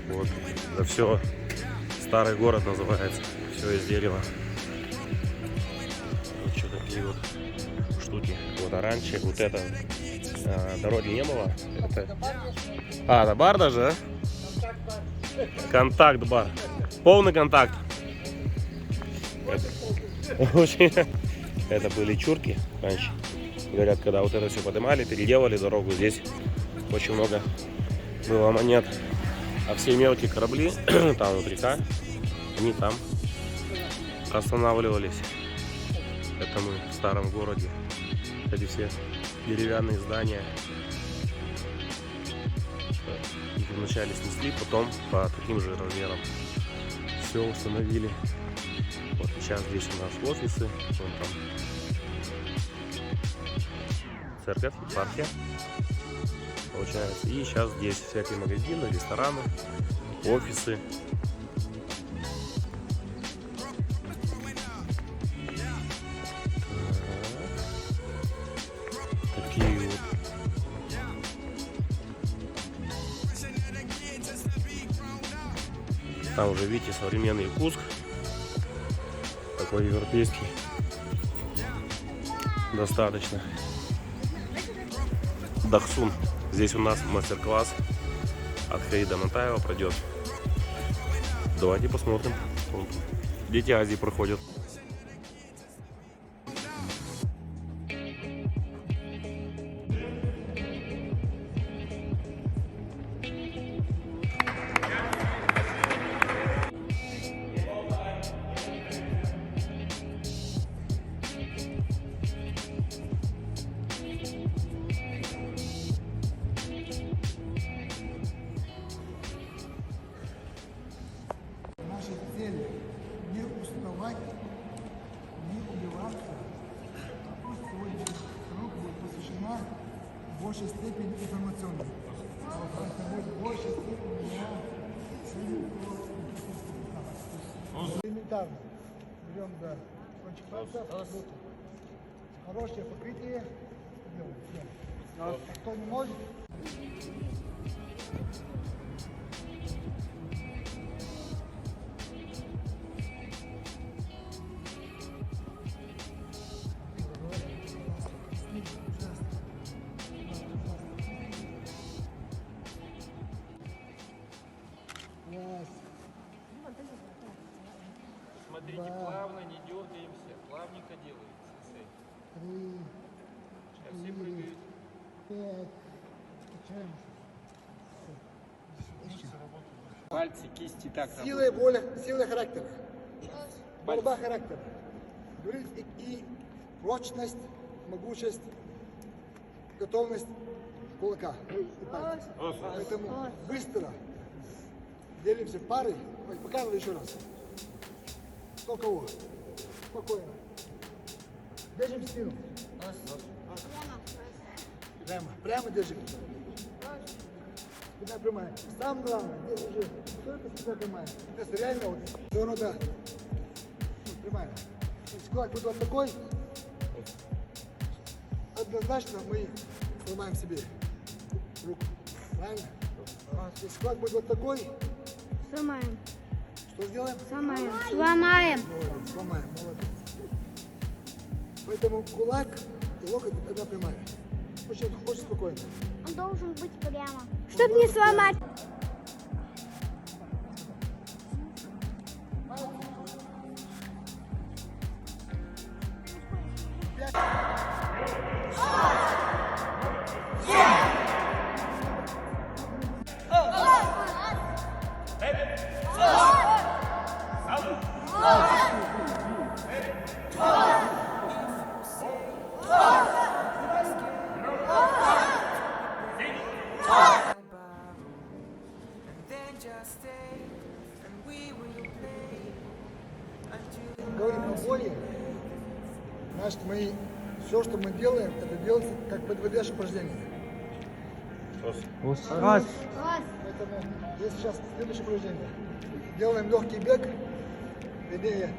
Вот, это все старый город называется, все из дерева. Вот что такие вот штуки. Вот, а раньше вот это дороги не было. Это бар даже, да? Контакт-бар. Полный контакт. Это были чурки раньше. Говорят, когда вот это все поднимали, переделали дорогу, здесь очень много было монет. А все мелкие корабли, там вот река, они там останавливались. Это мы в старом городе. Эти все деревянные здания. Их вначале снесли, потом по таким же размерам все установили. Вот сейчас здесь у нас офисы, вон там церковь, епархия получается. И сейчас здесь всякие магазины, рестораны, офисы. Такие вот. Там уже видите современный Якутск. Такой европейский. Достаточно. Дахсун. Здесь у нас мастер-класс от Хаида Монтаева пройдет. Давайте посмотрим. Дети Азии проходят. Цель не уставать, не убиваться, а пусть сегодняшний урок будет посвящена в большей степени информационной. Это будет в большей степени элементарно. Берем за кончик пальца, руку. Хорошее покрытие. Делаем. Кто не может? Смотрите, плавно, не дергаемся, плавненько делается. 3, Сейчас все прыгают. 5, качаемся. Пальцы, кисти так Сила воли, сила характера. Борьба характера. И прочность, могучесть, готовность кулака. Поэтому быстро делимся в пары. Показывай еще раз. Кто кого? Спокойно. Держим спину. Прямо. Прямо держим. Спина прямая. Самое главное, здесь уже только спина прямая. Это реально вот все надо прямая. Если кулак будет вот такой, однозначно мы сломаем себе руку. Правильно? Если кулак будет вот такой, Сломаем. что сделаем? Сломаем. Сломаем. Сломаем, молодец. Поэтому кулак и локоть тогда прямая. Очень спокойно. Он должен быть прямо. Чтобы не сломать. Говорим о боли. Значит, все, что мы делаем, это делается как ПДВД упражнение. Раз. Поэтому здесь сейчас следующее упражнение. Делаем легкий бег, вернее,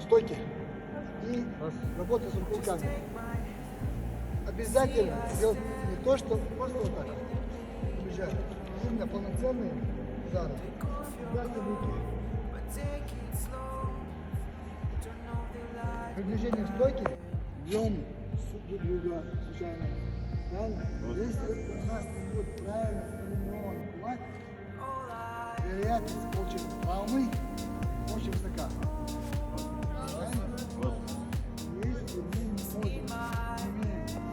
стойки и работа с руками. обязательно делать не то, что просто вот так бежать. Именно полноценные удары. Ударные руки. Приближение к стойке. Бьем друг друга случайно. Правильно? Если у нас не будет правильно сформированный кулак, вероятность получить травмы очень высока. Если мы не можем, не имеем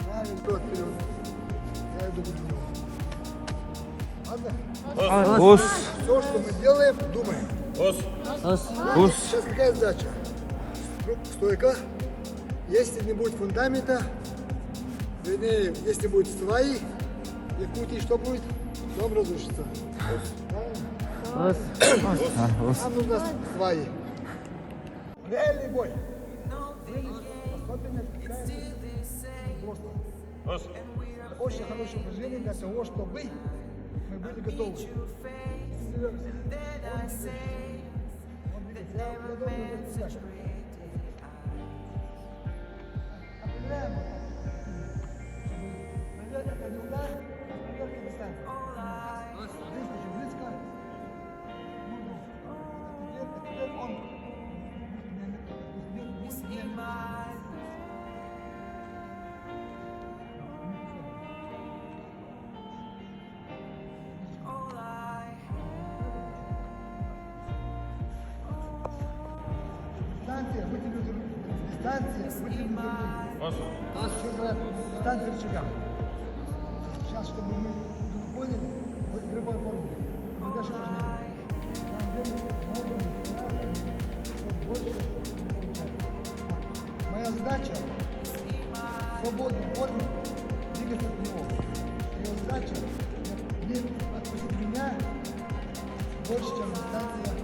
правильно вперед, я иду к нему. Ладно? Все, что мы делаем, думаем. Сейчас какая задача? Стойка. Если не будет фундамента, вернее, если будет сваи, Якутии что будет? Дом разрушится. Нам нужно сваи. Реальный бой. Особенность просто. Очень хорошее упражнение для того, чтобы мы были готовы. Определяем это не удар, это дистанция. Здесь очень близко. Теперь он. Дистанция, дистанция рычага. Сейчас, чтобы мы поняли, в любой форме, мы даже моя задача в свободной форме двигаться от него. Ее задача не отпустить меня больше, чем дистанция.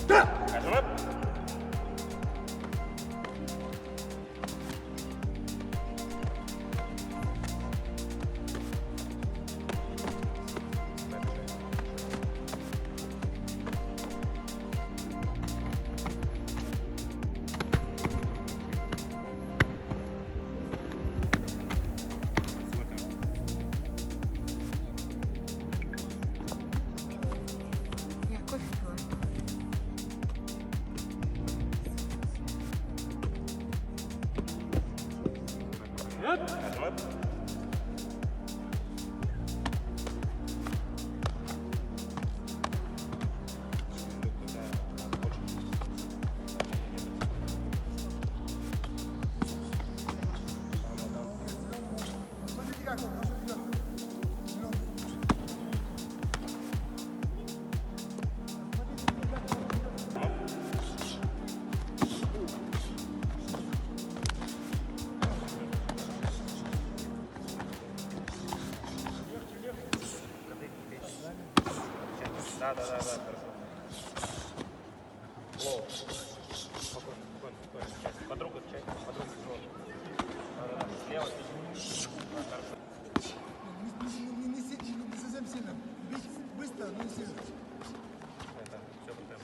Да, хорошо. Лоу. Спокойно. Подруга, чай. Слева. Хорошо. Не совсем сильно. Бить быстро, но не сильно. Это все потом.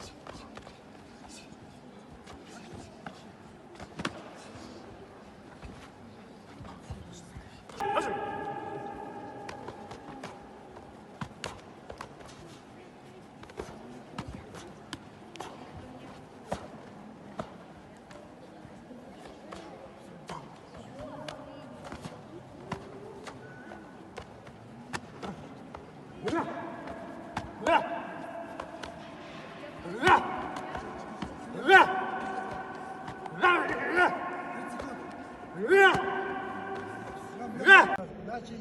Удачи.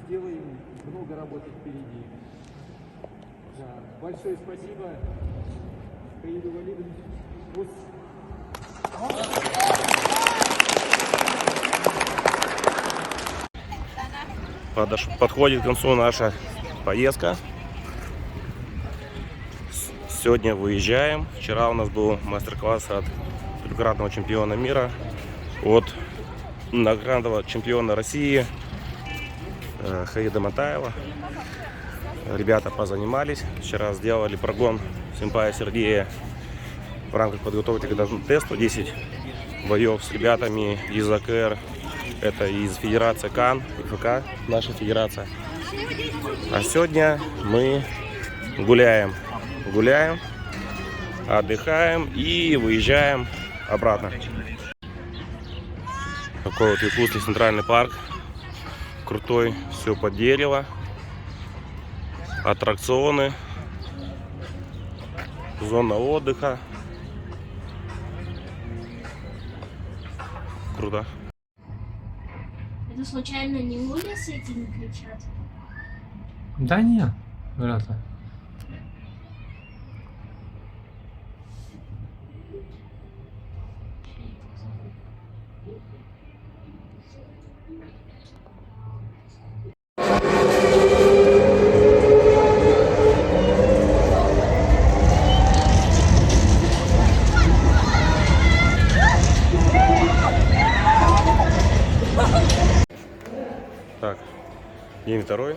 Сделаем много работы впереди. Да. Большое спасибо, Каиду Валидовичу. Подходит к концу наша поездка. Сегодня выезжаем. Вчера у нас был мастер-класс от трехкратного чемпиона мира, от многократного чемпиона России Хаида Матаева. Ребята позанимались. Вчера сделали прогон симпая Сергея в рамках подготовки к этому тесту. 10 боев с ребятами из АКР. Это из Федерации КАН, ИФК, наша федерация. А сегодня мы гуляем, отдыхаем и выезжаем обратно. Такой вот Якутский центральный парк. Крутой, все под дерево. Аттракционы. Зона отдыха. Круто. Это случайно не улицы эти не кричат? Да нет, вряд ли. Так, день второй.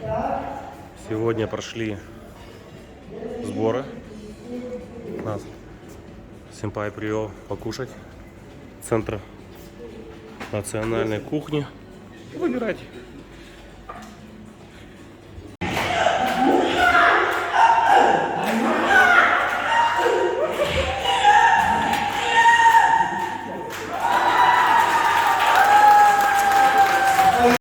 Сегодня прошли сборы. Нас симпай привел покушать в центр национальной кухни. Выбирать